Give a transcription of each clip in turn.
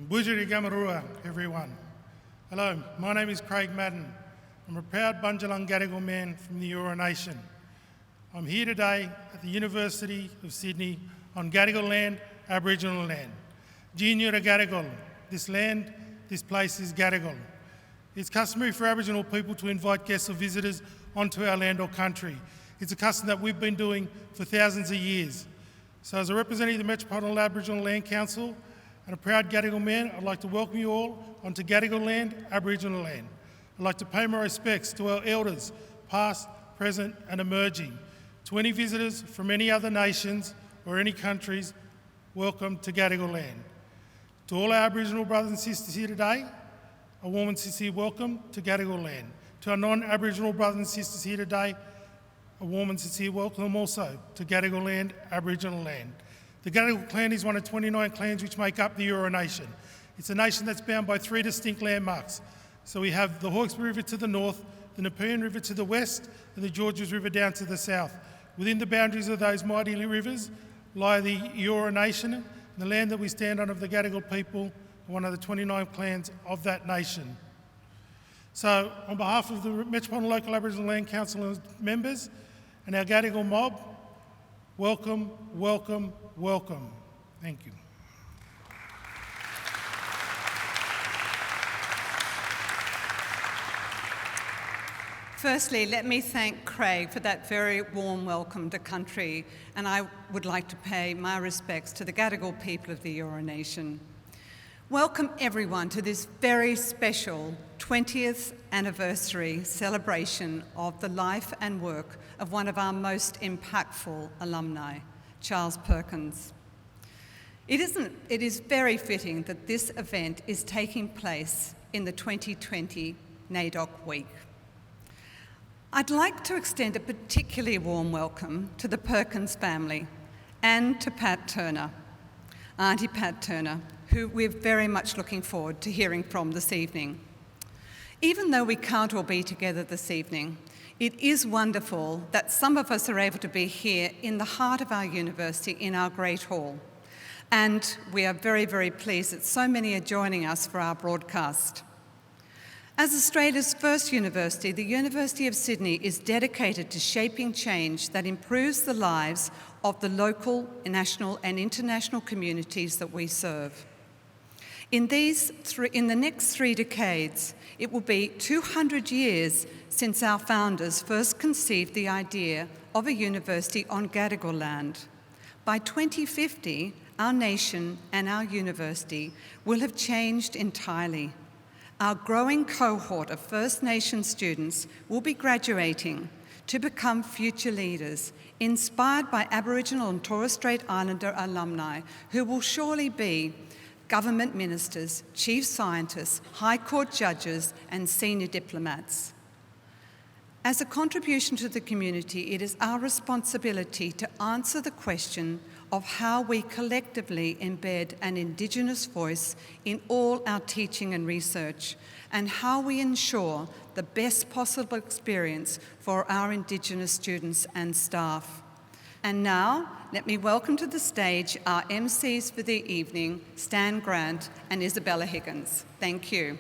Bujiri Gamarua, everyone. Hello, my name is Craig Madden. I'm a proud Bundjalung Gadigal man from the Eora Nation. I'm here today at the University of Sydney on Gadigal land, Aboriginal land. Jinyura Gadigal, this land, this place is Gadigal. It's customary for Aboriginal people to invite guests or visitors onto our land or country. It's a custom that we've been doing for thousands of years. So as a representative of the Metropolitan Aboriginal Land Council and a proud Gadigal man, I'd like to welcome you all onto Gadigal land, Aboriginal land. I'd like to pay my respects to our elders, past, present and emerging. To any visitors from any other nations or any countries, welcome to Gadigal land. To all our Aboriginal brothers and sisters here today, a warm and sincere welcome to Gadigal land. To our non-Aboriginal brothers and sisters here today, a warm and sincere welcome also to Gadigal land, Aboriginal land. The Gadigal clan is one of 29 clans which make up the Eora Nation. It's a nation that's bound by 3 distinct landmarks. So we have the Hawkesbury River to the north, the Nepean River to the west, and the Georges River down to the south. Within the boundaries of those mighty rivers lie the Eora Nation, and the land that we stand on of the Gadigal people, one of the 29 clans of that nation. So on behalf of the Metropolitan Local Aboriginal Land Council members and our Gadigal mob, welcome, welcome, welcome. Thank you. Firstly, let me thank Craig for that very warm welcome to country, and I would like to pay my respects to the Gadigal people of the Eora Nation. Welcome everyone to this very special 20th anniversary celebration of the life and work of one of our most impactful alumni, Charles Perkins. It is very fitting that this event is taking place in the 2020 NAIDOC week. I'd like to extend a particularly warm welcome to the Perkins family and to Pat Turner, Auntie Pat Turner, who we're very much looking forward to hearing from this evening. Even though we can't all be together this evening, it is wonderful that some of us are able to be here in the heart of our university in our Great Hall. And we are very, very pleased that so many are joining us for our broadcast. As Australia's first university, the University of Sydney is dedicated to shaping change that improves the lives of the local, national and international communities that we serve. In the next 3 decades, it will be 200 years since our founders first conceived the idea of a university on Gadigal land. By 2050, our nation and our university will have changed entirely. Our growing cohort of First Nation students will be graduating to become future leaders, inspired by Aboriginal and Torres Strait Islander alumni who will surely be government ministers, chief scientists, high court judges and senior diplomats. As a contribution to the community, it is our responsibility to answer the question of how we collectively embed an Indigenous voice in all our teaching and research, and how we ensure the best possible experience for our Indigenous students and staff. And now, let me welcome to the stage our MCs for the evening, Stan Grant and Isabella Higgins. Thank you.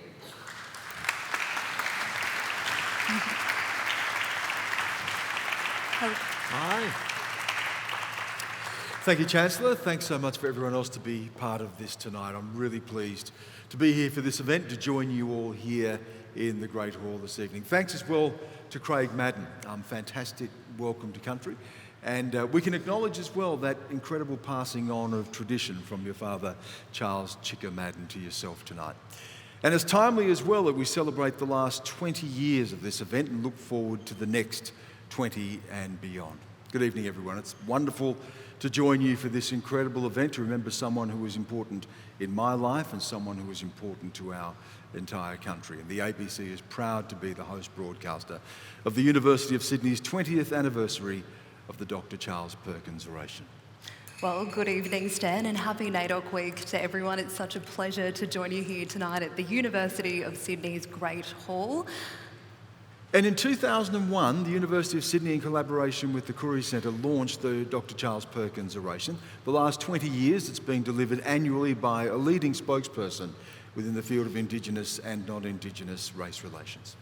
Hi. Thank you, Chancellor. Thanks so much for everyone else to be part of this tonight. I'm really pleased to be here for this event, to join you all here in the Great Hall this evening. Thanks as well to Craig Madden. Fantastic welcome to country. And we can acknowledge as well that incredible passing on of tradition from your father, Charles Chicka Madden, to yourself tonight. And it's timely as well that we celebrate the last 20 years of this event and look forward to the next 20 and beyond. Good evening, everyone. It's wonderful to join you for this incredible event, to remember someone who was important in my life and someone who was important to our entire country. And the ABC is proud to be the host broadcaster of the University of Sydney's 20th anniversary of the Dr. Charles Perkins Oration. Well, good evening, Stan, and happy NAIDOC week to everyone. It's such a pleasure to join you here tonight at the University of Sydney's Great Hall. And in 2001, the University of Sydney, in collaboration with the Koori Centre, launched the Dr. Charles Perkins Oration. The last 20 years, it's been delivered annually by a leading spokesperson within the field of Indigenous and non-Indigenous race relations.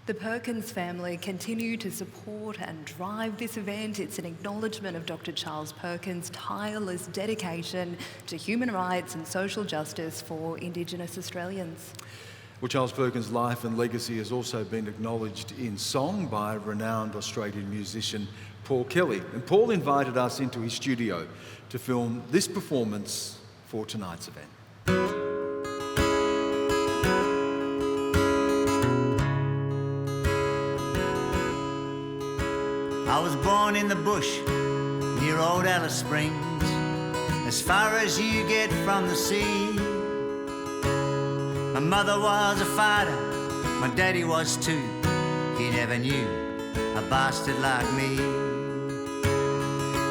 The Perkins family continue to support and drive this event. It's an acknowledgement of Dr. Charles Perkins' tireless dedication to human rights and social justice for Indigenous Australians. Well, Charles Perkins' life and legacy has also been acknowledged in song by renowned Australian musician Paul Kelly. And Paul invited us into his studio to film this performance for tonight's event. I was born in the bush near old Alice Springs, as far as you get from the sea. My mother was a fighter, my daddy was too. He never knew a bastard like me.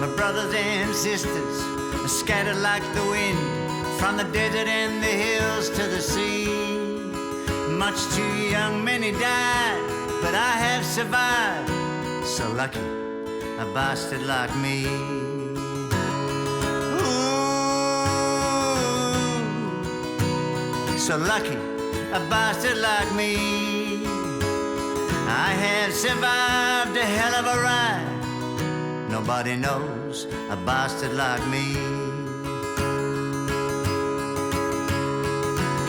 My brothers and sisters are scattered like the wind, from the desert and the hills to the sea. Much too young, many died, but I have survived. So lucky, a bastard like me. Ooh, so lucky, a bastard like me. I have survived a hell of a ride. Nobody knows a bastard like me.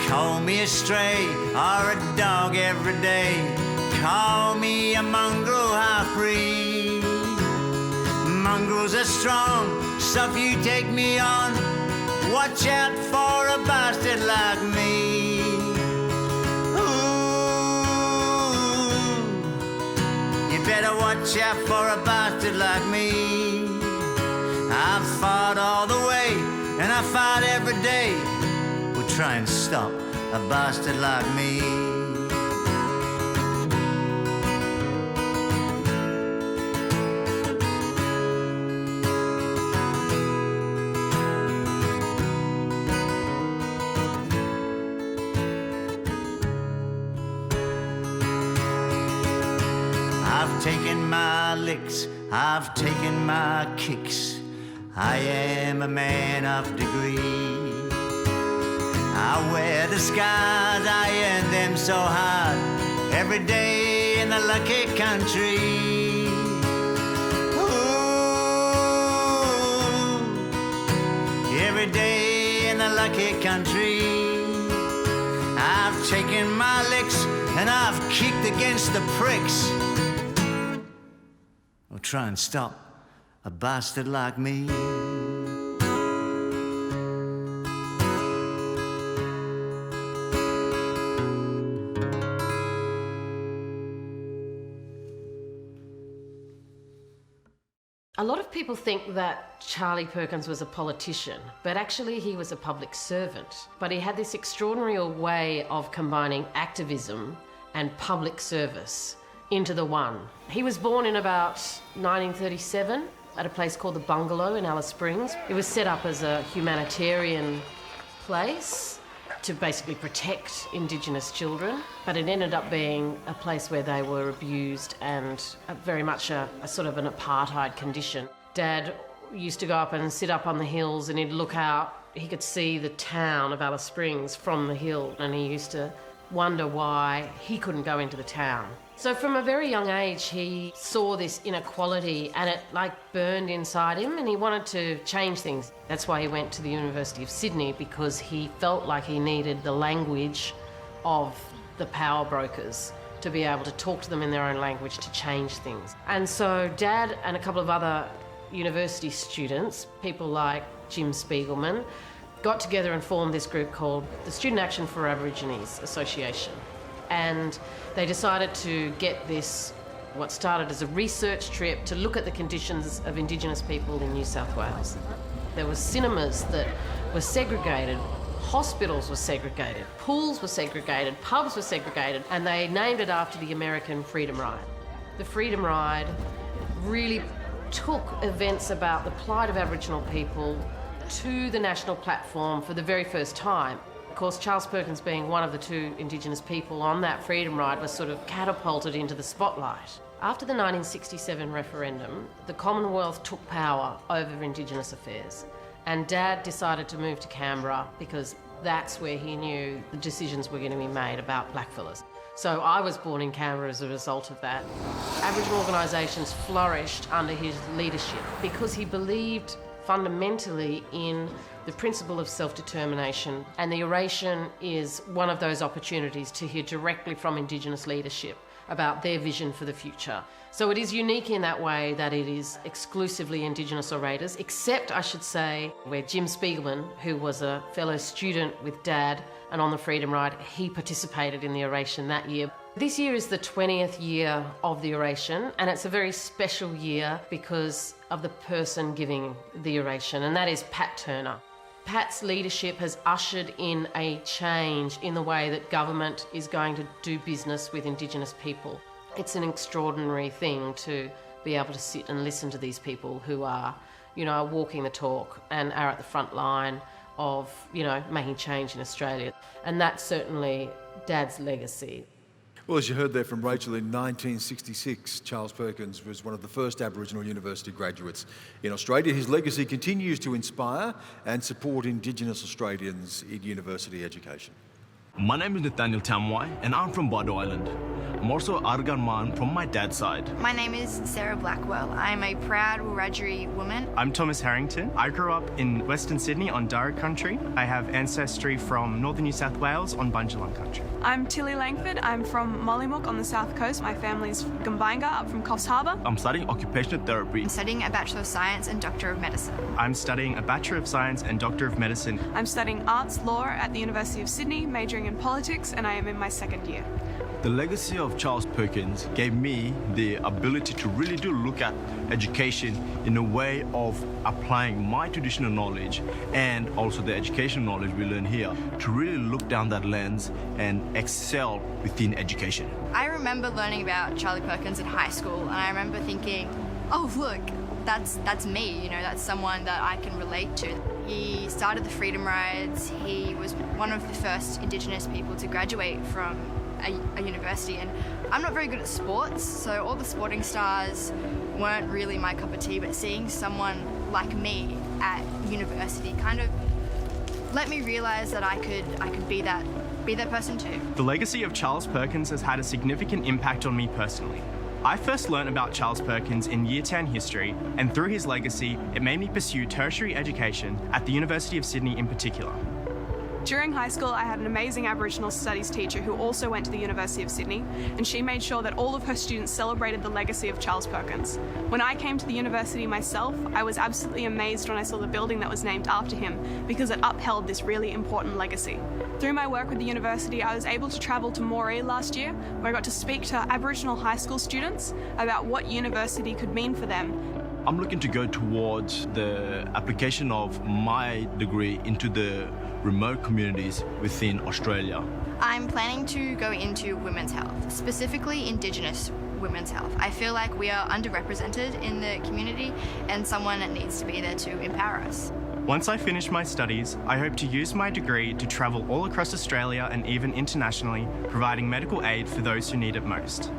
Call me a stray or a dog every day. Call me a mongrel half-breed. Mongrels are strong, so if you take me on, watch out for a bastard like me. Ooh, you better watch out for a bastard like me. I've fought all the way, and I fight every day. We'll try and stop a bastard like me. I've taken my licks, I've taken my kicks. I am a man of degree. I wear the scars, I earn them so hard, every day in the lucky country. Ooh, every day in the lucky country. I've taken my licks and I've kicked against the pricks. I'll try and stop a bastard like me. A lot of people think that Charlie Perkins was a politician, but actually he was a public servant. But he had this extraordinary way of combining activism and public service into the one. He was born in about 1937 at a place called the Bungalow in Alice Springs. It was set up as a humanitarian place to basically protect Indigenous children, but it ended up being a place where they were abused and very much a sort of an apartheid condition. Dad used to go up and sit up on the hills and he'd look out. He could see the town of Alice Springs from the hill, and he used to wonder why he couldn't go into the town. So from a very young age, he saw this inequality and it burned inside him, and he wanted to change things. That's why he went to the University of Sydney, because he felt like he needed the language of the power brokers to be able to talk to them in their own language to change things. And so Dad and a couple of other university students, people like Jim Spiegelman, got together and formed this group called the Student Action for Aborigines Association. And they decided to get this, what started as a research trip to look at the conditions of Indigenous people in New South Wales. There were cinemas that were segregated, hospitals were segregated, pools were segregated, pubs were segregated, and they named it after the American Freedom Ride. The Freedom Ride really took events about the plight of Aboriginal people to the national platform for the very first time. Of course, Charles Perkins, being one of the two Indigenous people on that freedom ride, was sort of catapulted into the spotlight. After the 1967 referendum, the Commonwealth took power over Indigenous affairs, and Dad decided to move to Canberra because that's where he knew the decisions were going to be made about blackfellas. So I was born in Canberra as a result of that. Aboriginal organisations flourished under his leadership because he believed fundamentally in the principle of self-determination, and the oration is one of those opportunities to hear directly from Indigenous leadership about their vision for the future. So it is unique in that way that it is exclusively Indigenous orators, except, I should say, where Jim Spiegelman, who was a fellow student with Dad and on the Freedom Ride, he participated in the oration that year. This year is the 20th year of the oration, and it's a very special year because of the person giving the oration, and that is Pat Turner. Pat's leadership has ushered in a change in the way that government is going to do business with Indigenous people. It's an extraordinary thing to be able to sit and listen to these people who are, walking the talk and are at the front line of, making change in Australia. And that's certainly Dad's legacy. Well, as you heard there from Rachel, in 1966, Charles Perkins was one of the first Aboriginal university graduates in Australia. His legacy continues to inspire and support Indigenous Australians in university education. My name is Nathaniel Tamwai and I'm from Bardo Island. I'm also Argan Man from my dad's side. My name is Sarah Blackwell. I'm a proud Wiradjuri woman. I'm Thomas Harrington. I grew up in Western Sydney on Darug country. I have ancestry from northern New South Wales on Bundjalung country. I'm Tilly Langford. I'm from Mollymook on the south coast. My family's Gumbaynga up from Coffs Harbour. I'm studying occupational therapy. I'm studying a Bachelor of Science and Doctor of Medicine. I'm studying a Bachelor of Science and Doctor of Medicine. I'm studying arts law at the University of Sydney, majoring in politics, and I am in my second year. The legacy of Charles Perkins gave me the ability to really do look at education in a way of applying my traditional knowledge and also the educational knowledge we learn here to really look down that lens and excel within education. I remember learning about Charlie Perkins in high school, and I remember thinking, oh look, that's me, that's someone that I can relate to. He started the Freedom Rides. He was one of the first Indigenous people to graduate from a university, and I'm not very good at sports, so all the sporting stars weren't really my cup of tea, but seeing someone like me at university kind of let me realise that I could be that person too. The legacy of Charles Perkins has had a significant impact on me personally. I first learned about Charles Perkins in Year 10 history, and through his legacy, it made me pursue tertiary education at the University of Sydney in particular. During high school, I had an amazing Aboriginal studies teacher who also went to the University of Sydney, and she made sure that all of her students celebrated the legacy of Charles Perkins. When I came to the university myself, I was absolutely amazed when I saw the building that was named after him, because it upheld this really important legacy. Through my work with the university, I was able to travel to Moree last year, where I got to speak to Aboriginal high school students about what university could mean for them. I'm looking to go towards the application of my degree into the remote communities within Australia. I'm planning to go into women's health, specifically Indigenous women's health. I feel like we are underrepresented in the community, and someone that needs to be there to empower us. Once I finish my studies, I hope to use my degree to travel all across Australia and even internationally, providing medical aid for those who need it most.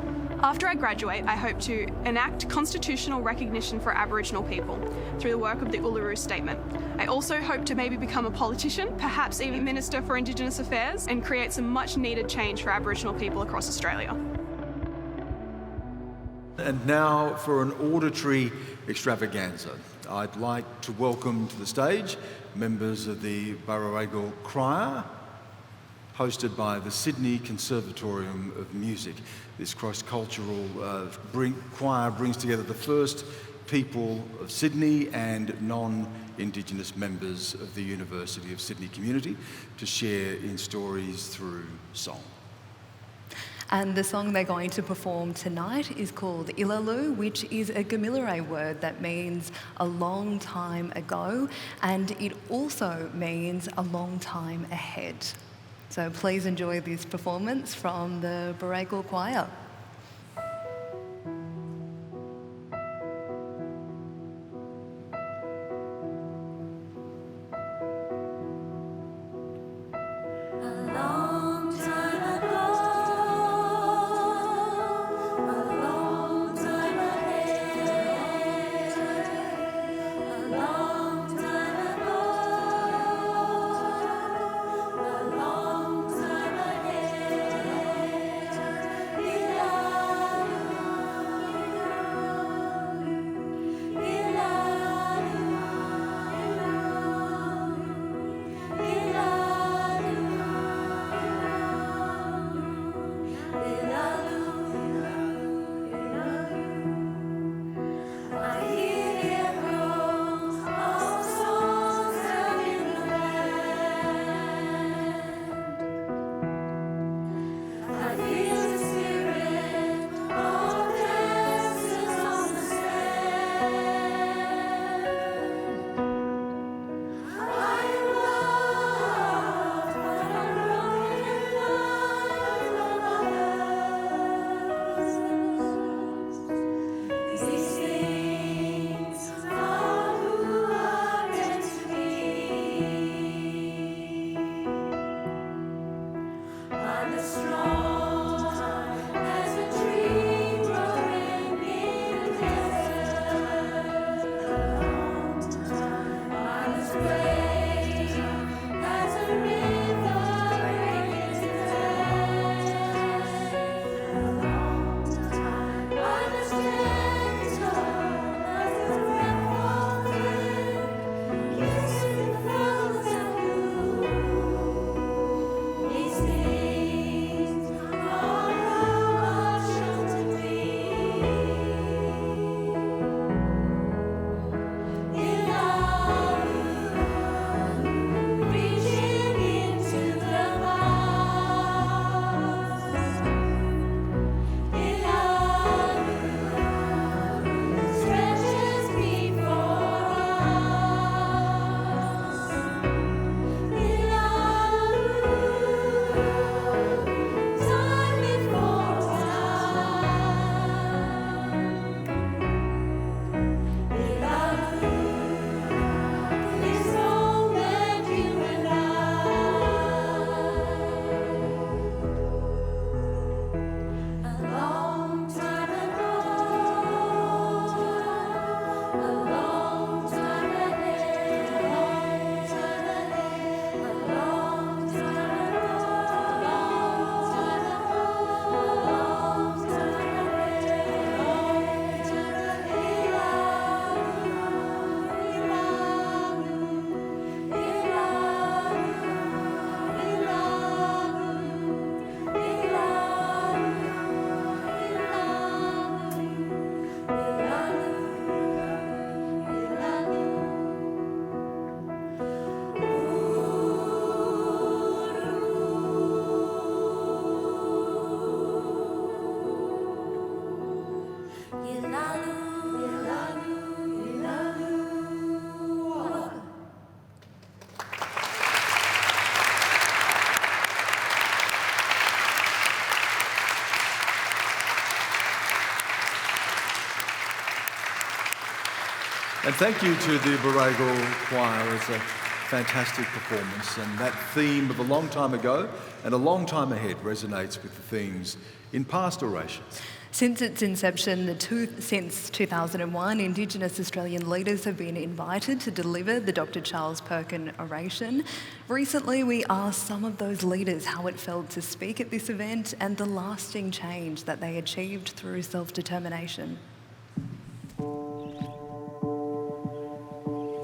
After I graduate, I hope to enact constitutional recognition for Aboriginal people through the work of the Uluru Statement. I also hope to maybe become a politician, perhaps even Minister for Indigenous Affairs, and create some much needed change for Aboriginal people across Australia. And now for an auditory extravaganza. I'd like to welcome to the stage members of the Barawagul Choir, hosted by the Sydney Conservatorium of Music. This cross-cultural choir brings together the first people of Sydney and non-Indigenous members of the University of Sydney community to share in stories through song. And the song they're going to perform tonight is called Ilalu, which is a Gamilaray word that means a long time ago, and it also means a long time ahead. So please enjoy this performance from the Barawagul Choir. And thank you to the Baregal Choir. It's a fantastic performance, and that theme of a long time ago and a long time ahead resonates with the themes in past orations. Since its inception, since 2001, Indigenous Australian leaders have been invited to deliver the Dr. Charles Perkin oration. Recently, we asked some of those leaders how it felt to speak at this event and the lasting change that they achieved through self-determination.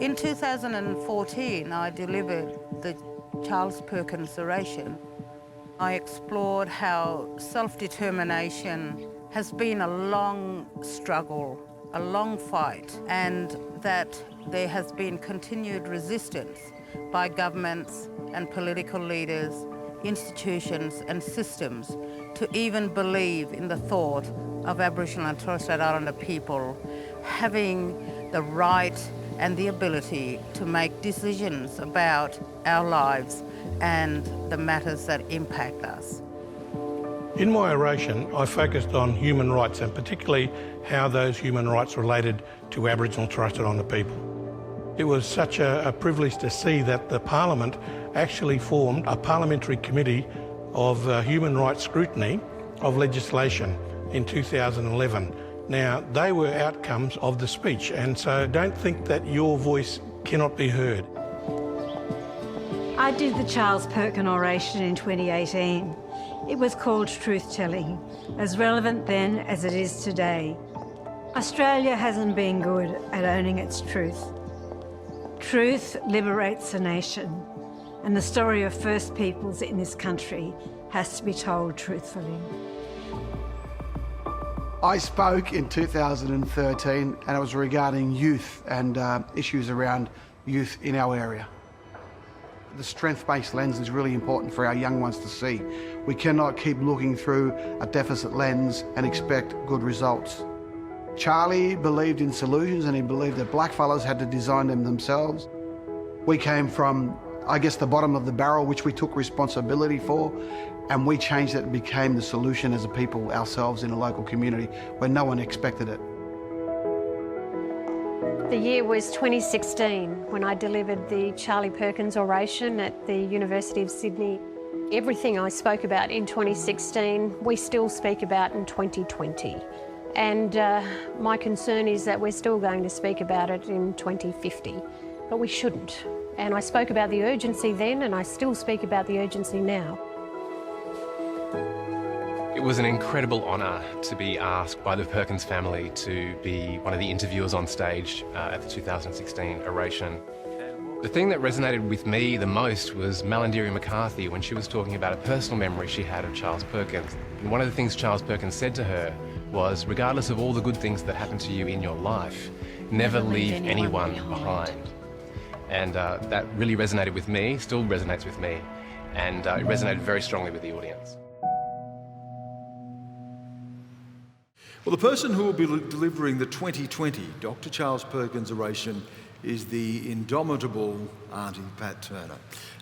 In 2014, I delivered the Charles Perkins oration. I explored how self-determination has been a long struggle, a long fight, and that there has been continued resistance by governments and political leaders, institutions and systems to even believe in the thought of Aboriginal and Torres Strait Islander people having the right and the ability to make decisions about our lives and the matters that impact us. In my oration, I focused on human rights and particularly how those human rights related to Aboriginal and Torres Strait Islander people. It was such a privilege to see that the Parliament actually formed a parliamentary committee of human rights scrutiny of legislation in 2011. Now, they were outcomes of the speech, and so don't think that your voice cannot be heard. I did the Charles Perkin oration in 2018. It was called Truth-Telling, as relevant then as it is today. Australia hasn't been good at owning its truth. Truth liberates a nation, and the story of First Peoples in this country has to be told truthfully. I spoke in 2013, and it was regarding youth and issues around youth in our area. The strength-based lens is really important for our young ones to see. We cannot keep looking through a deficit lens and expect good results. Charlie believed in solutions, and he believed that blackfellas had to design them themselves. We came from, I guess, the bottom of the barrel, which we took responsibility for, and we changed it and became the solution as a people ourselves in a local community where no one expected it. The year was 2016 when I delivered the Charlie Perkins oration at the University of Sydney. Everything I spoke about in 2016, we still speak about in 2020. And my concern is that we're still going to speak about it in 2050, but we shouldn't. And I spoke about the urgency then, and I still speak about the urgency now. It was an incredible honour to be asked by the Perkins family to be one of the interviewers on stage at the 2016 oration. The thing that resonated with me the most was Malandiri McCarthy when she was talking about a personal memory she had of Charles Perkins. And one of the things Charles Perkins said to her was, regardless of all the good things that happen to you in your life, never leave anyone behind. And that really resonated with me, still resonates with me, and it resonated very strongly with the audience. Well, the person who will be delivering the 2020 Dr. Charles Perkins oration is the indomitable Auntie Pat Turner.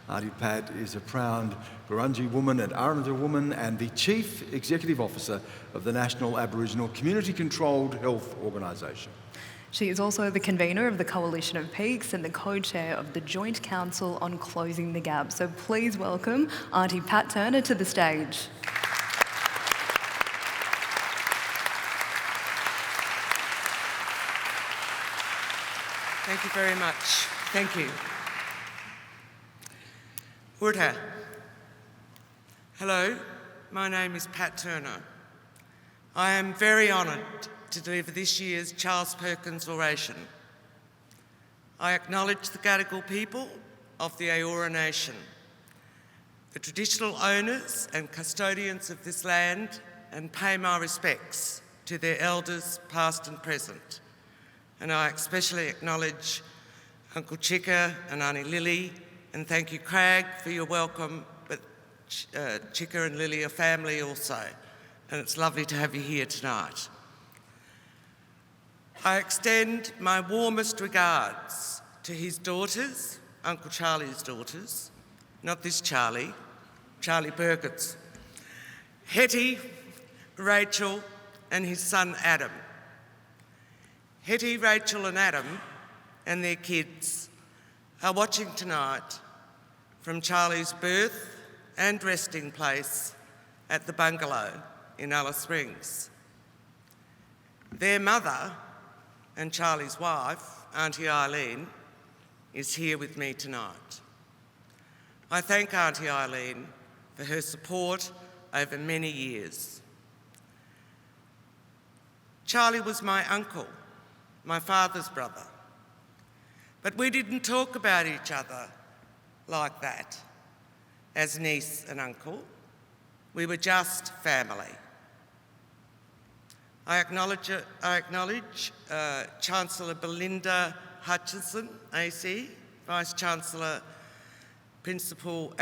Auntie Pat is a proud Wurundjeri woman and Arrernte woman and the Chief Executive Officer of the National Aboriginal Community Controlled Health Organisation. She is also the convener of the Coalition of Peaks and the co-chair of the Joint Council on Closing the Gap. So please welcome Auntie Pat Turner to the stage. Thank you very much. Thank you. Urta. Hello, my name is Pat Turner. I am very honoured to deliver this year's Charles Perkins oration. I acknowledge the Gadigal people of the Eora Nation, the traditional owners and custodians of this land, and pay my respects to their elders past and present. And I especially acknowledge Uncle Chika and Auntie Lily, and thank you, Craig, for your welcome, but Chika and Lily are family also, and it's lovely to have you here tonight. I extend my warmest regards to his daughters, Uncle Charlie's daughters, not this Charlie, Charlie Perkins, Hetty, Rachel, and his son Adam. Hetty, Rachel and Adam and their kids are watching tonight from Charlie's birth and resting place at the bungalow in Alice Springs. Their mother and Charlie's wife, Auntie Eileen, is here with me tonight. I thank Auntie Eileen for her support over many years. Charlie was my uncle, my father's brother, but we didn't talk about each other like that as niece and uncle. We were just family. I acknowledge Chancellor Belinda Hutchinson, AC, Vice-Chancellor Principal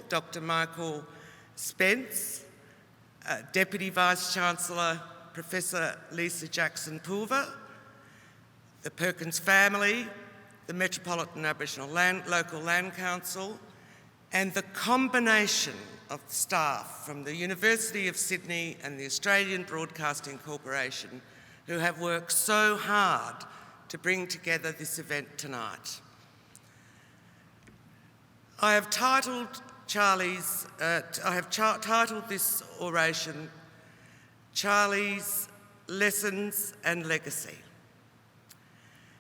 Dr. Michael Spence, Deputy Vice-Chancellor Professor Lisa Jackson-Pulver, the Perkins family, the Metropolitan Aboriginal Local Land Council, and the combination of staff from the University of Sydney and the Australian Broadcasting Corporation who have worked so hard to bring together this event tonight. I have titled this oration Charlie's Lessons and Legacy.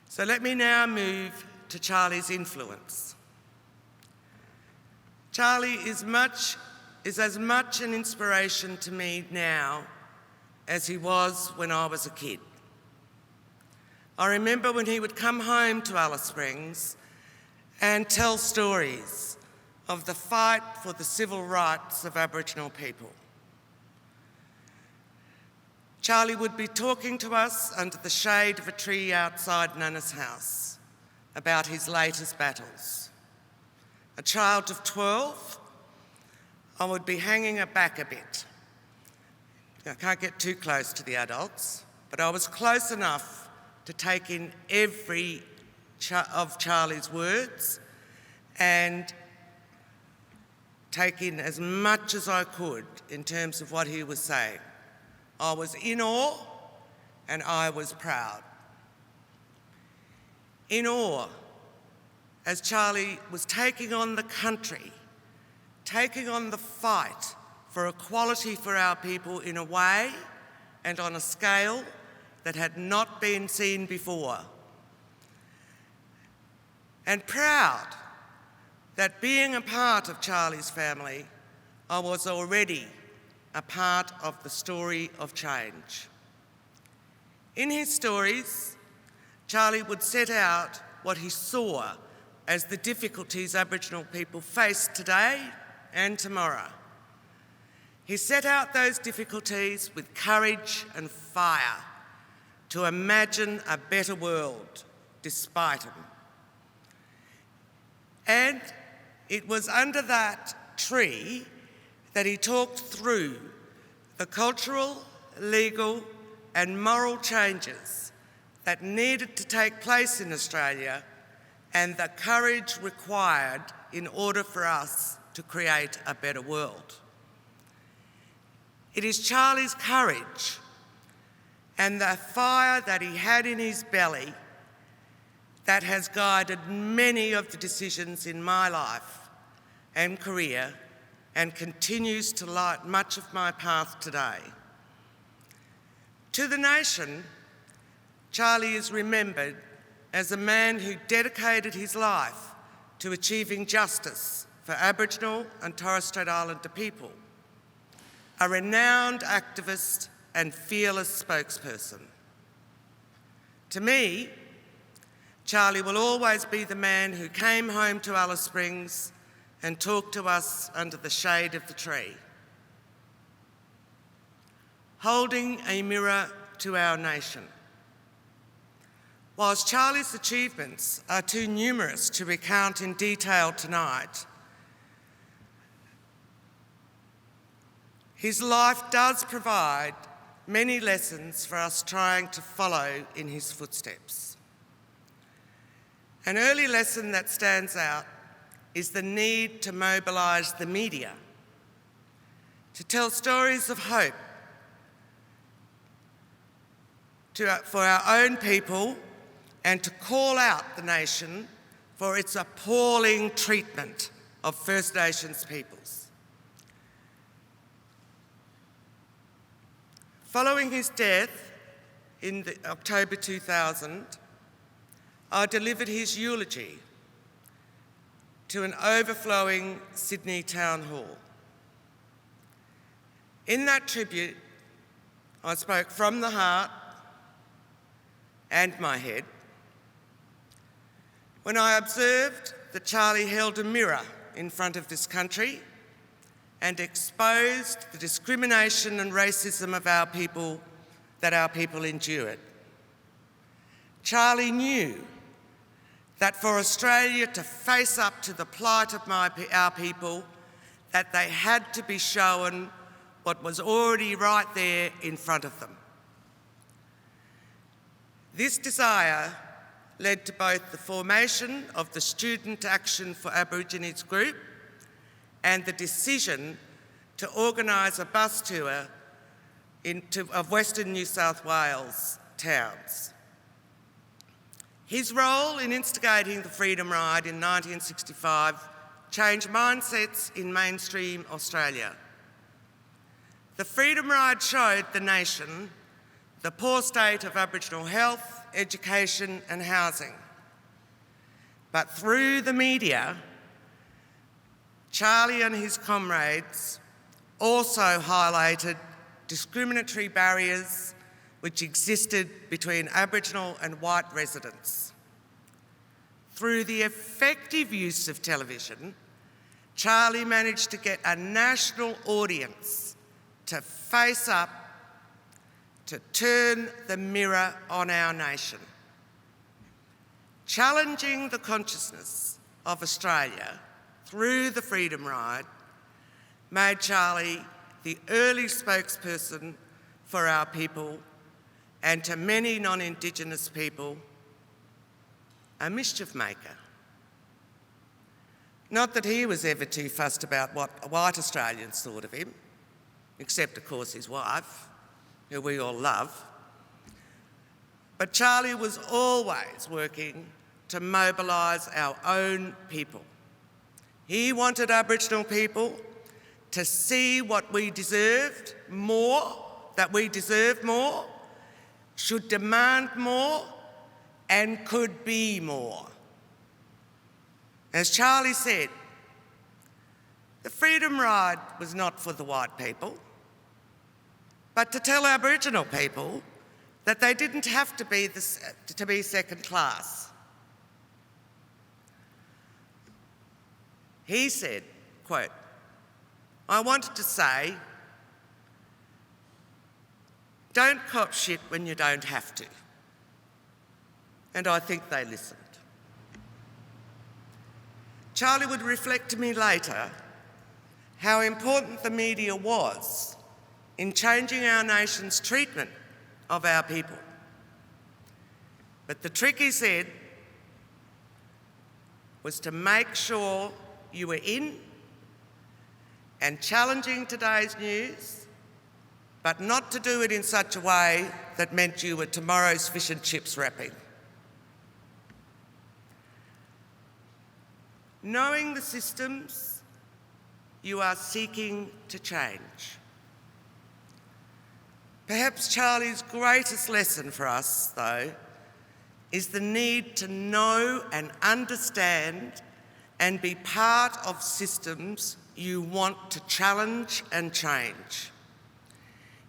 So let me now move to Charlie's influence. Charlie is as much an inspiration to me now as he was when I was a kid. I remember when he would come home to Alice Springs and tell stories of the fight for the civil rights of Aboriginal people. Charlie would be talking to us under the shade of a tree outside Nana's house about his latest battles. A child of 12, I would be hanging back a bit. I can't get too close to the adults, but I was close enough to take in every of Charlie's words and take in as much as I could in terms of what he was saying. I was in awe and I was proud. In awe as Charlie was taking on the country, taking on the fight for equality for our people in a way and on a scale that had not been seen before. And proud that being a part of Charlie's family, I was already a part of the story of change. In his stories, Charlie would set out what he saw as the difficulties Aboriginal people face today and tomorrow. He set out those difficulties with courage and fire to imagine a better world despite them. And it was under that tree that he talked through the cultural, legal and moral changes that needed to take place in Australia and the courage required in order for us to create a better world. It is Charlie's courage and the fire that he had in his belly that has guided many of the decisions in my life and career and continues to light much of my path today. To the nation, Charlie is remembered as a man who dedicated his life to achieving justice for Aboriginal and Torres Strait Islander people, a renowned activist and fearless spokesperson. To me, Charlie will always be the man who came home to Alice Springs and talked to us under the shade of the tree, holding a mirror to our nation. Whilst Charlie's achievements are too numerous to recount in detail tonight, his life does provide many lessons for us trying to follow in his footsteps. An early lesson that stands out is the need to mobilise the media, to tell stories of hope for our own people and to call out the nation for its appalling treatment of First Nations peoples. Following his death in October 2000, I delivered his eulogy to an overflowing Sydney Town Hall. In that tribute, I spoke from the heart and my head when I observed that Charlie held a mirror in front of this country and exposed the discrimination and racism of our people that our people endured. Charlie knew that for Australia to face up to the plight of our people, that they had to be shown what was already right there in front of them. This desire led to both the formation of the Student Action for Aborigines group and the decision to organise a bus tour of Western New South Wales towns. His role in instigating the Freedom Ride in 1965 changed mindsets in mainstream Australia. The Freedom Ride showed the nation the poor state of Aboriginal health, education and housing. But through the media, Charlie and his comrades also highlighted discriminatory barriers which existed between Aboriginal and white residents. Through the effective use of television, Charlie managed to get a national audience to face up, to turn the mirror on our nation. Challenging the consciousness of Australia through the Freedom Ride made Charlie the early spokesperson for our people, and to many non-Indigenous people, a mischief maker. Not that he was ever too fussed about what white Australians thought of him, except of course his wife, who we all love. But Charlie was always working to mobilise our own people. He wanted Aboriginal people to see what we deserved more, that we deserved more, should demand more, and could be more. As Charlie said, the Freedom Ride was not for the white people, but to tell Aboriginal people that they didn't have to be second class. He said, quote, "I wanted to say, don't cop shit when you don't have to." And I think they listened. Charlie would reflect to me later how important the media was in changing our nation's treatment of our people. But the trick, he said, was to make sure you were in and challenging today's news, but not to do it in such a way that meant you were tomorrow's fish and chips wrapping. Knowing the systems you are seeking to change. Perhaps Charlie's greatest lesson for us, though, is the need to know and understand and be part of systems you want to challenge and change.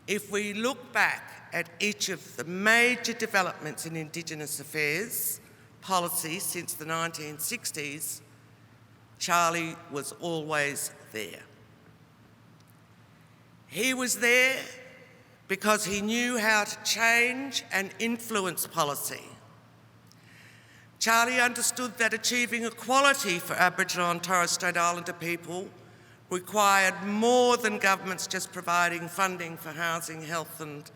If we look back at each of the major developments in Indigenous affairs policy since the 1960s, Charlie was always there. He was there because he knew how to change and influence policy. Charlie understood that achieving equality for Aboriginal and Torres Strait Islander people required more than governments just providing funding for housing, health and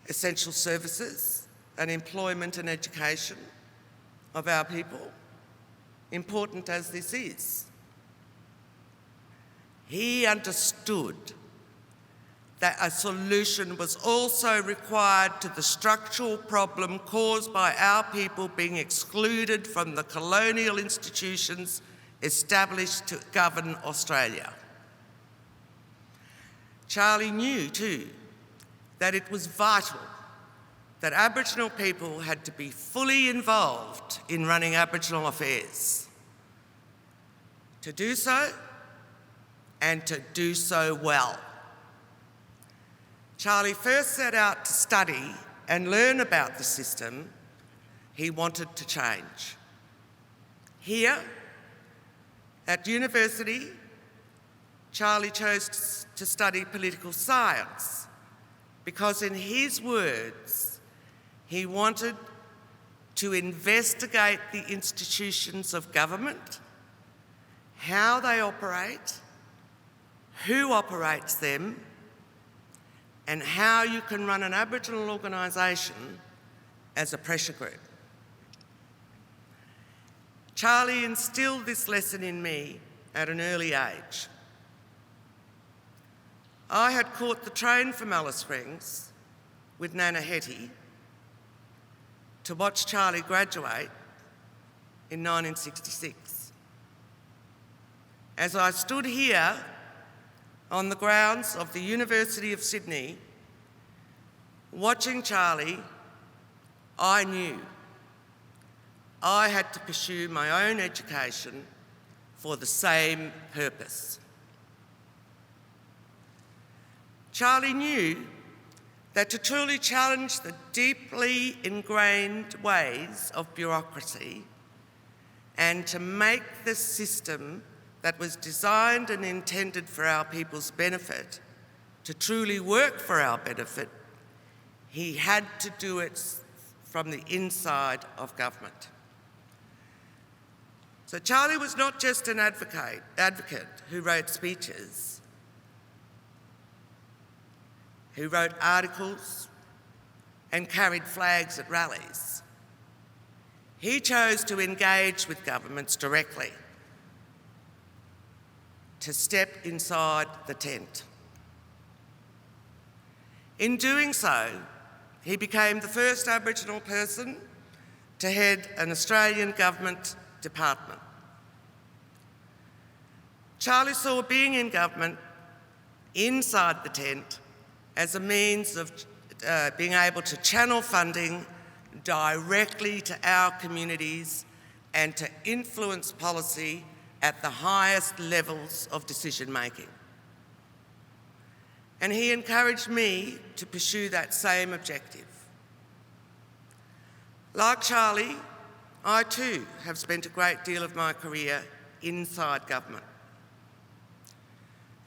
essential services and employment and education of our people, important as this is. He understood that a solution was also required to the structural problem caused by our people being excluded from the colonial institutions established to govern Australia. Charlie knew too that it was vital that Aboriginal people had to be fully involved in running Aboriginal affairs. To do so, and to do so well. Charlie first set out to study and learn about the system he wanted to change. Here, at university, Charlie chose to study political science because, in his words, he wanted to investigate the institutions of government, how they operate, who operates them, and how you can run an Aboriginal organisation as a pressure group. Charlie instilled this lesson in me at an early age. I had caught the train from Alice Springs with Nana Hetty to watch Charlie graduate in 1966. As I stood here on the grounds of the University of Sydney, watching Charlie, I knew I had to pursue my own education for the same purpose. Charlie knew that to truly challenge the deeply ingrained ways of bureaucracy and to make the system that was designed and intended for our people's benefit to truly work for our benefit, he had to do it from the inside of government. So Charlie was not just an advocate who wrote speeches, who wrote articles and carried flags at rallies. He chose to engage with governments directly, to step inside the tent. In doing so, he became the first Aboriginal person to head an Australian government department. Charlie saw being in government inside the tent as a means of being able to channel funding directly to our communities and to influence policy at the highest levels of decision making. And he encouraged me to pursue that same objective. Like Charlie, I too have spent a great deal of my career inside government.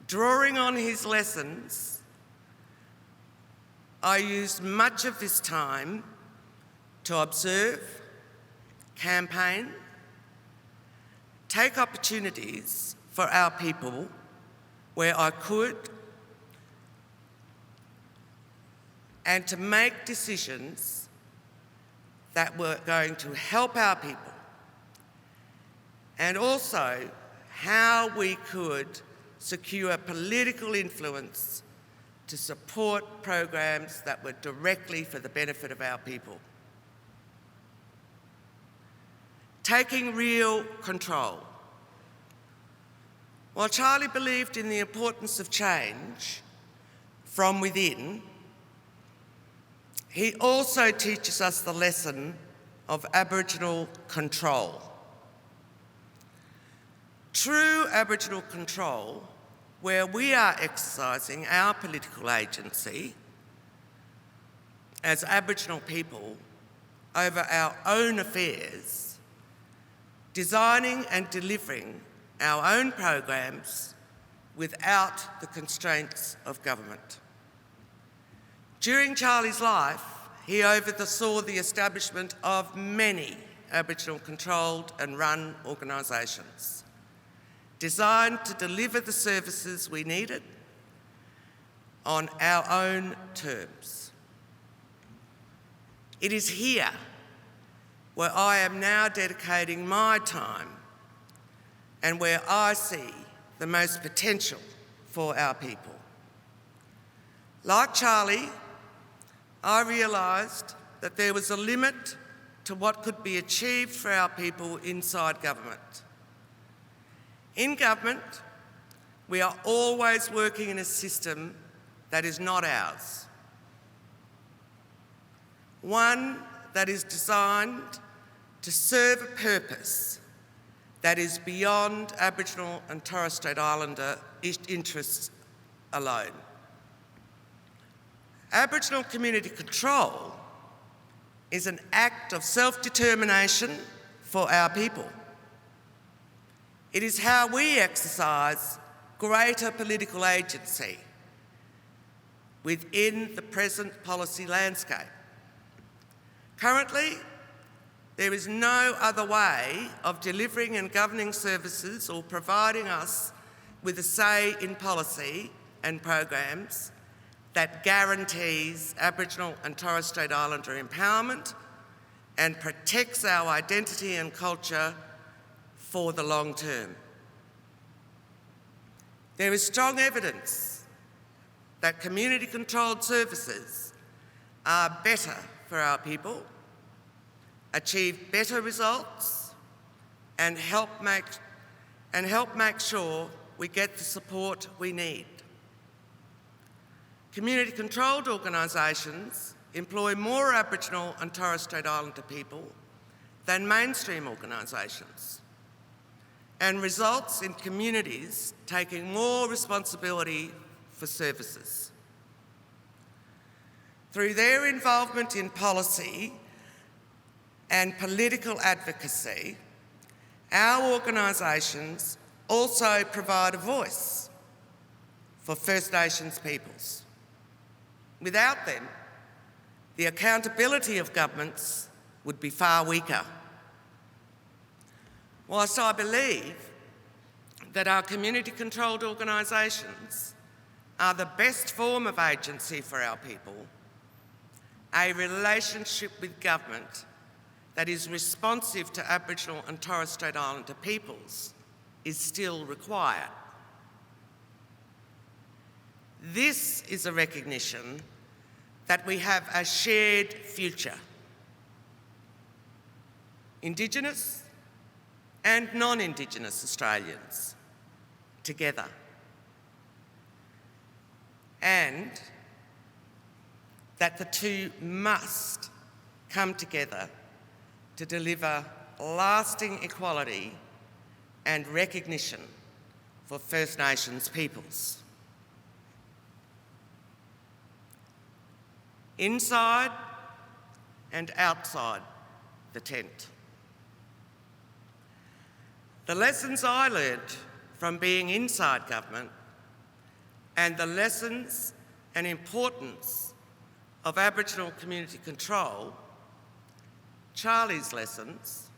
Drawing on his lessons, I used much of this time to observe, campaign, take opportunities for our people where I could, and to make decisions that were going to help our people, and also how we could secure political influence to support programs that were directly for the benefit of our people. Taking real control. While Charlie believed in the importance of change from within, he also teaches us the lesson of Aboriginal control. True Aboriginal control, where we are exercising our political agency as Aboriginal people over our own affairs, designing and delivering our own programs without the constraints of government. During Charlie's life, he oversaw the establishment of many Aboriginal controlled and run organisations designed to deliver the services we needed on our own terms. It is here where I am now dedicating my time and where I see the most potential for our people. Like Charlie, I realised that there was a limit to what could be achieved for our people inside government. In government, we are always working in a system that is not ours. One that is designed to serve a purpose that is beyond Aboriginal and Torres Strait Islander interests alone. Aboriginal community control is an act of self-determination for our people. It is how we exercise greater political agency within the present policy landscape. Currently, there is no other way of delivering and governing services or providing us with a say in policy and programs that guarantees Aboriginal and Torres Strait Islander empowerment and protects our identity and culture for the long term. There is strong evidence that community-controlled services are better for our people, achieve better results, and help make sure we get the support we need. Community-controlled organisations employ more Aboriginal and Torres Strait Islander people than mainstream organisations, and results in communities taking more responsibility for services. Through their involvement in policy and political advocacy, our organisations also provide a voice for First Nations peoples. Without them, the accountability of governments would be far weaker. Whilst I believe that our community-controlled organisations are the best form of agency for our people, a relationship with government that is responsive to Aboriginal and Torres Strait Islander peoples is still required. This is a recognition that we have a shared future. Indigenous and non-Indigenous Australians together. And that the two must come together to deliver lasting equality and recognition for First Nations peoples. Inside and outside the tent. The lessons I learnt from being inside government and the lessons and importance of Aboriginal community control, Charlie's lessons,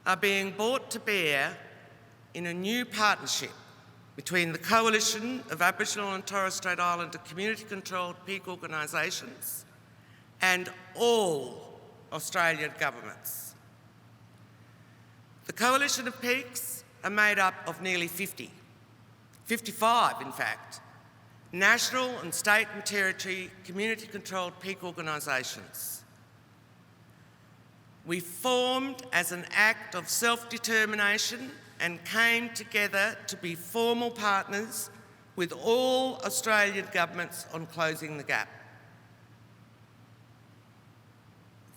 are being brought to bear in a new partnership between the Coalition of Aboriginal and Torres Strait Islander community-controlled peak organisations and all Australian governments. The Coalition of Peaks are made up of nearly 55 in fact, national and state and territory community-controlled peak organisations. We formed as an act of self-determination and came together to be formal partners with all Australian governments on closing the gap.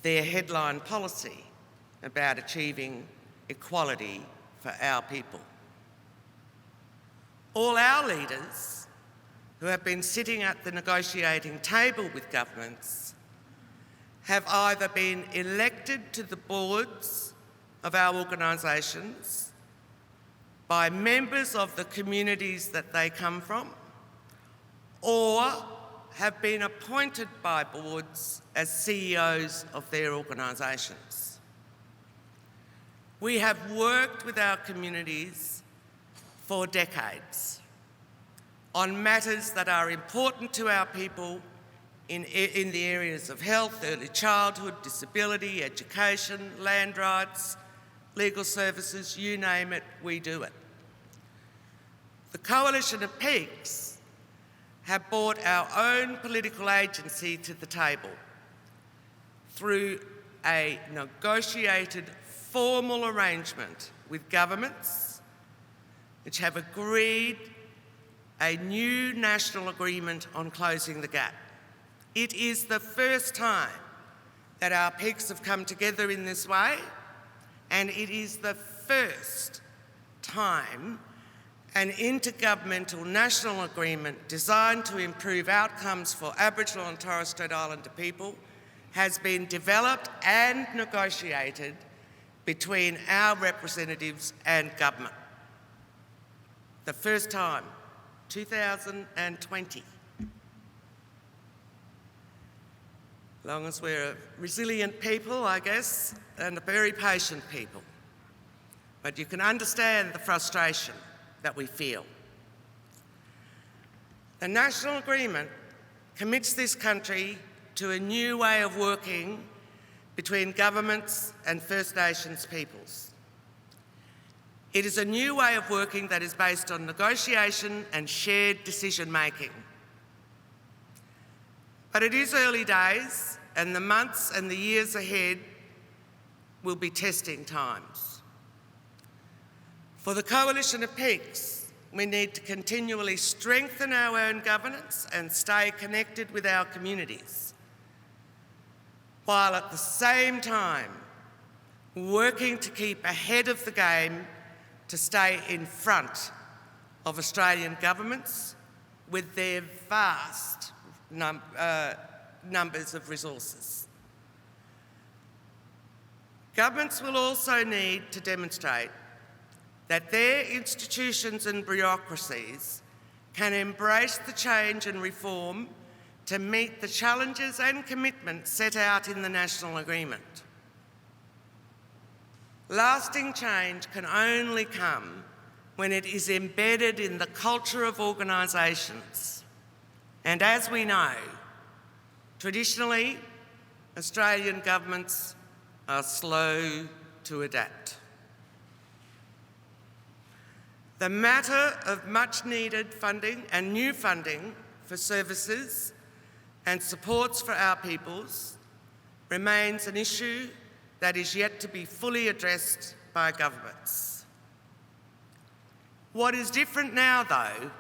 Their headline policy about achieving equality for our people. All our leaders who have been sitting at the negotiating table with governments have either been elected to the boards of our organisations by members of the communities that they come from, or have been appointed by boards as CEOs of their organisations. We have worked with our communities for decades on matters that are important to our people in the areas of health, early childhood, disability, education, land rights, legal services, you name it, we do it. The Coalition of Peaks have brought our own political agency to the table through a negotiated formal arrangement with governments which have agreed a new national agreement on closing the gap. It is the first time that our peaks have come together in this way, and it is the first time an intergovernmental national agreement designed to improve outcomes for Aboriginal and Torres Strait Islander people has been developed and negotiated between our representatives and government. The first time, 2020. As long as we're a resilient people, I guess, and a very patient people. But you can understand the frustration that we feel. The national agreement commits this country to a new way of working between governments and First Nations peoples. It is a new way of working that is based on negotiation and shared decision-making. But it is early days, and the months and the years ahead will be testing times. For the Coalition of Peaks, we need to continually strengthen our own governance and stay connected with our communities, while at the same time working to keep ahead of the game to stay in front of Australian governments with their vast numbers of resources. Governments will also need to demonstrate that their institutions and bureaucracies can embrace the change and reform to meet the challenges and commitments set out in the National Agreement. Lasting change can only come when it is embedded in the culture of organisations. And as we know, traditionally, Australian governments are slow to adapt. The matter of much needed funding and new funding for services and supports for our peoples remains an issue that is yet to be fully addressed by governments. What is different now, though,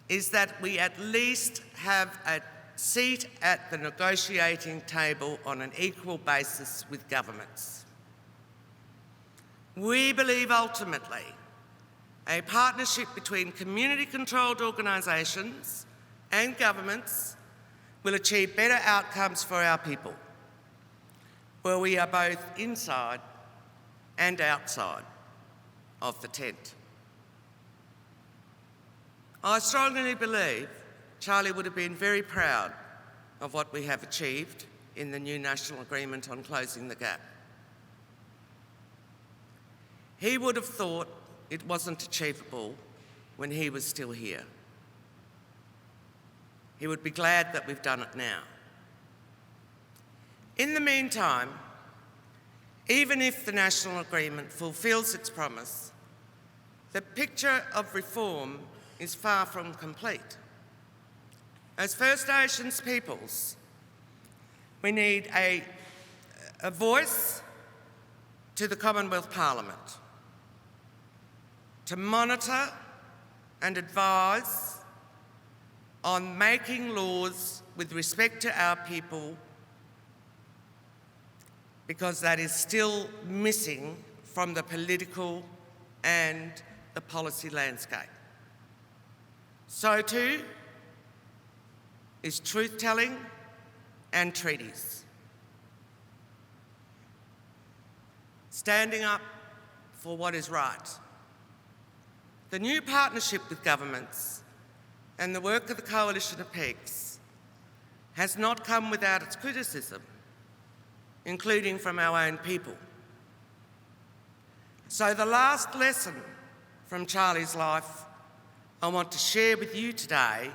is that we at least have a seat at the negotiating table on an equal basis with governments. We believe ultimately a partnership between community-controlled organisations and governments will achieve better outcomes for our people, where we are both inside and outside of the tent. I strongly believe Charlie would have been very proud of what we have achieved in the new national agreement on closing the gap. He would have thought it wasn't achievable when he was still here. He would be glad that we've done it now. In the meantime, even if the national agreement fulfills its promise, the picture of reform is far from complete. As First Nations peoples, we need a voice to the Commonwealth Parliament to monitor and advise on making laws with respect to our people, because that is still missing from the political and the policy landscape. So too is truth-telling and treaties. Standing up for what is right. The new partnership with governments and the work of the Coalition of Peaks has not come without its criticism, including from our own people. So the last lesson from Charlie's life I want to share with you today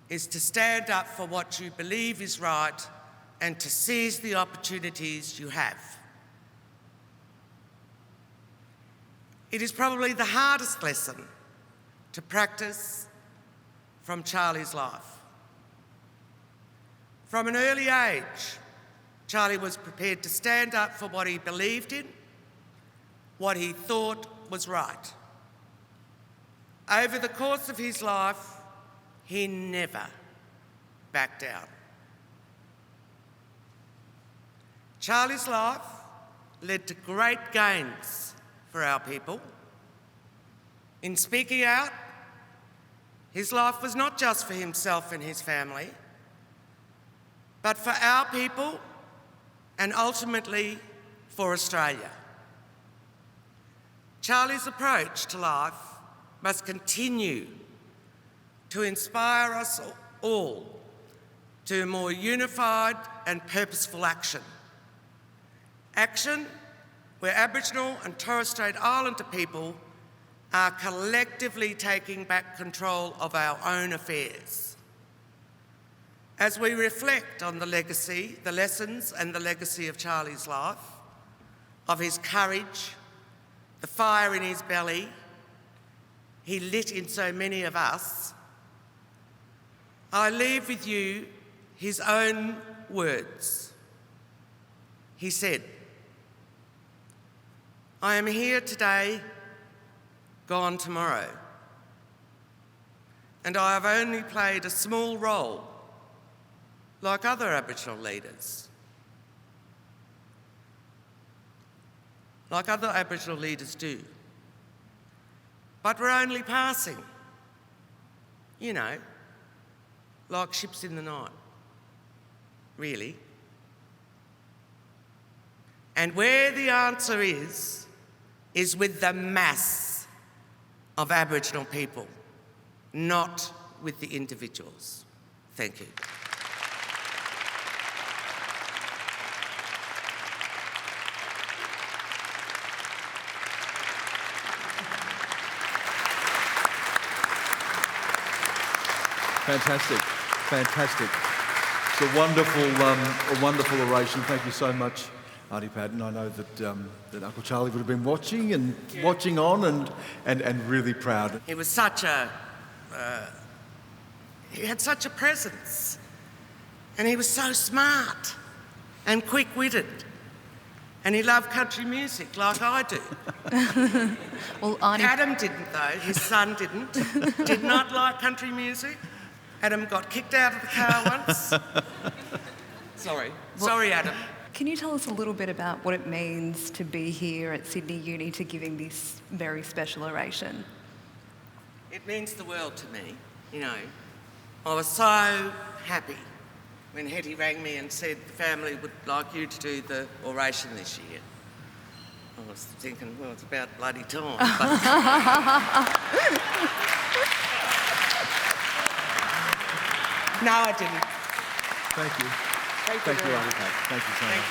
is to stand up for what you believe is right and to seize the opportunities you have. It is probably the hardest lesson to practice from Charlie's life. From an early age, Charlie was prepared to stand up for what he believed in, what he thought was right. Over the course of his life, he never backed down. Charlie's life led to great gains for our people. In speaking out, his life was not just for himself and his family, but for our people and ultimately for Australia. Charlie's approach to life must continue to inspire us all to more unified and purposeful action. Action where Aboriginal and Torres Strait Islander people are collectively taking back control of our own affairs. As we reflect on the legacy, the lessons and the legacy of Charlie's life, of his courage, the fire in his belly he lit in so many of us, I leave with you his own words. He said, "I am here today, gone tomorrow, and I have only played a small role like other Aboriginal leaders. Like other Aboriginal leaders do. But we're only passing, you know, like ships in the night, really. And where the answer is with the mass of Aboriginal people, not with the individuals." Thank you. Fantastic, fantastic. It's a wonderful oration. Thank you so much, Auntie Pat. And I know that Uncle Charlie would have been watching and watching on and really proud. He was he had such a presence, and he was so smart and quick-witted, and he loved country music like I do. Well, Auntie... Adam didn't though, his son did not like country music. Adam got kicked out of the car once. Sorry, Adam. Can you tell us a little bit about what it means to be here at Sydney Uni to giving this very special oration? It means the world to me, you know. I was so happy when Hetty rang me and said the family would like you to do the oration this year. I was thinking, well, it's about bloody time. No, I didn't. Thank you. Thank you, Auntie Pat. Thank you so much.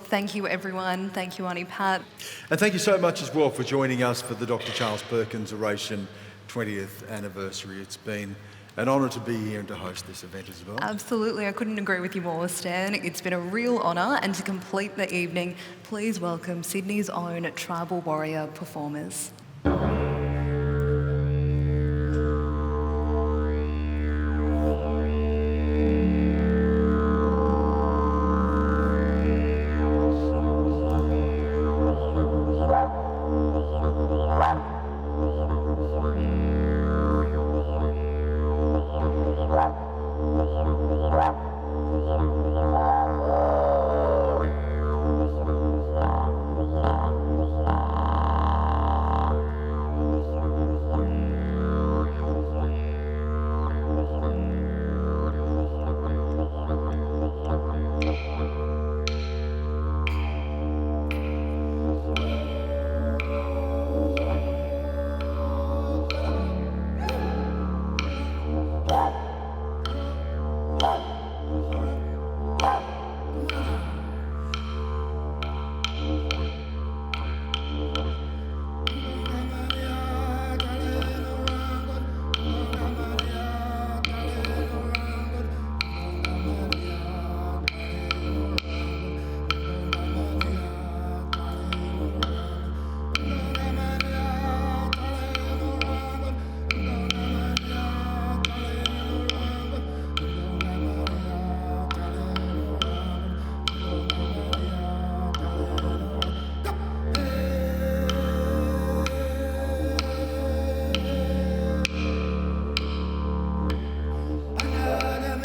Thank you, everyone. Thank you, Auntie Pat. And thank you so much as well for joining us for the Dr. Charles Perkins Oration 20th anniversary. It's been an honour to be here and to host this event as well. Absolutely. I couldn't agree with you more, Stan. It's been a real honour. And to complete the evening, please welcome Sydney's own tribal warrior performers.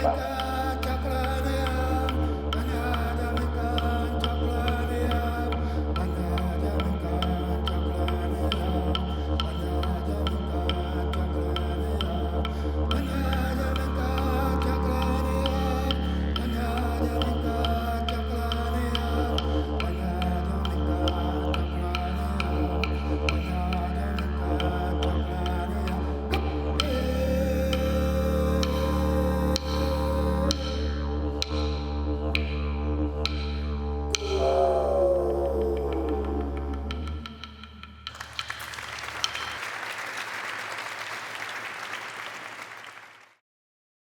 God.